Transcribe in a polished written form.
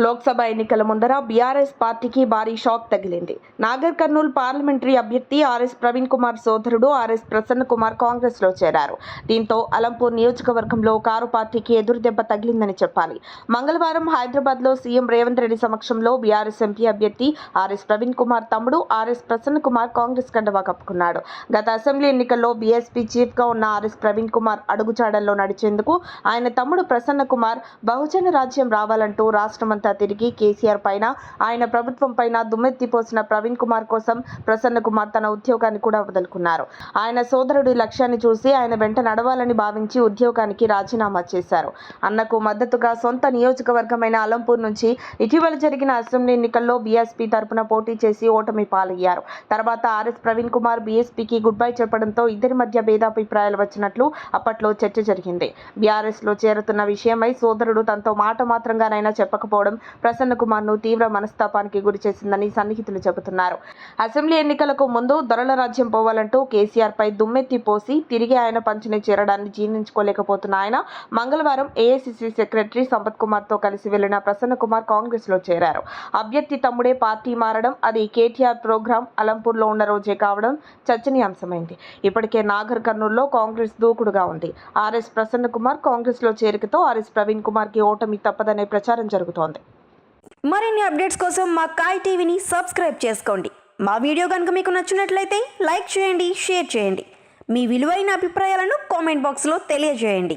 లోక్సభ ఎన్నికల ముందర బీఆర్ఎస్ పార్టీకి భారీ షాక్ తగిలింది. నాగర్ కర్నూల్ పార్లమెంటరీ అభ్యర్థి ఆర్ఎస్ ప్రవీణ్ కుమార్ సోదరుడు ఆర్ఎస్ ప్రసన్న కుమార్ కాంగ్రెస్ లో చేరారు. దీంతో అలంపూర్ నియోజకవర్గంలో కారు పార్టీకి ఎదురుదెబ్బ తగిలిందని చెప్పాలి. మంగళవారం హైదరాబాద్ లో సీఎం రేవంత్ రెడ్డి సమక్షంలో బీఆర్ఎస్ ఎంపీ అభ్యర్థి ఆర్ఎస్ ప్రవీణ్ కుమార్ తమ్ముడు ఆర్ఎస్ ప్రసన్న కుమార్ కాంగ్రెస్ కండువా కప్పుకున్నాడు. గత అసెంబ్లీ ఎన్నికల్లో బీఎస్పీ చీఫ్ గా ఉన్న ఆర్ఎస్ ప్రవీణ్ కుమార్ అడుగుజాడల్లో నడిచేందుకు ఆయన తమ్ముడు ప్రసన్న కుమార్ బహుజన రాజ్యం రావాలంటూ రాష్ట్రమంతా తిరిగి కేసీఆర్ పైన, ఆయన ప్రభుత్వం పైన దుమ్మెత్తిపోసిన ప్రవీణ్ కుమార్ కోసం ప్రసన్న కుమార్ తన ఉద్యోగాన్ని కూడా వదులుకున్నారు. ఆయన సోదరుడి లక్ష్యాన్ని చూసి ఆయన వెంట నడవాలని భావించి ఉద్యోగానికి రాజీనామా చేశారు. అన్నకు మద్దతుగా సొంత నియోజకవర్గమైన అలంపూర్ నుంచి ఇటీవల జరిగిన అసెంబ్లీ ఎన్నికల్లో బీఎస్పీ తరపున పోటీ చేసి ఓటమి పాలయ్యారు. తర్వాత ఆర్ఎస్ ప్రవీణ్ కుమార్ బీఎస్పీకి గుడ్ బై చెప్పడంతో ఇద్దరి మధ్య భేదాభిప్రాయాలు వచ్చినట్లు అప్పట్లో చర్చ జరిగింది. బీఆర్ఎస్ లో చేరుతున్న విషయమై సోదరుడు తనతో మాట మాత్రంగానైనా చెప్పకపోవడం ప్రసన్న కుమార్ ను తీవ్ర మనస్తాపానికి గురి చేసిందని సన్నిహితులు చెబుతున్నారు. అసెంబ్లీ ఎన్నికలకు ముందు దొరల రాజ్యం పోవాలంటూ కేసీఆర్ పై దుమ్మెత్తి పోసి తిరిగి ఆయన పంచని చేరడాన్ని జీర్ణించుకోలేకపోతున్న ఆయన మంగళవారం ఏఐసీసీ సెక్రటరీ సంపత్ కుమార్ తో కలిసి వెళ్లిన ప్రసన్న కుమార్ కాంగ్రెస్ లో చేరారు. అభ్యర్థి తమ్ముడే పార్టీ మారడం, అది కేటీఆర్ ప్రోగ్రాం అలంపూర్ లో ఉన్న రోజే కావడం చర్చనీయాంశమైంది. ఇప్పటికే నాగర్ కర్నూల్లో కాంగ్రెస్ దూకుడుగా ఉంది. ఆర్ఎస్ ప్రసన్న కుమార్ కాంగ్రెస్ లో చేరికతో ఆర్ఎస్ ప్రవీణ్ కుమార్ కి ఓటమి తప్పదనే ప్రచారం జరుగుతోంది. మరిన్ని అప్డేట్స్ కోసం మా కాయ్ టీవీని సబ్స్క్రైబ్ చేసుకోండి. మా వీడియో కనుక మీకు నచ్చినట్లయితే లైక్ చేయండి, షేర్ చేయండి. మీ విలువైన అభిప్రాయాలను కామెంట్ బాక్స్లో తెలియజేయండి.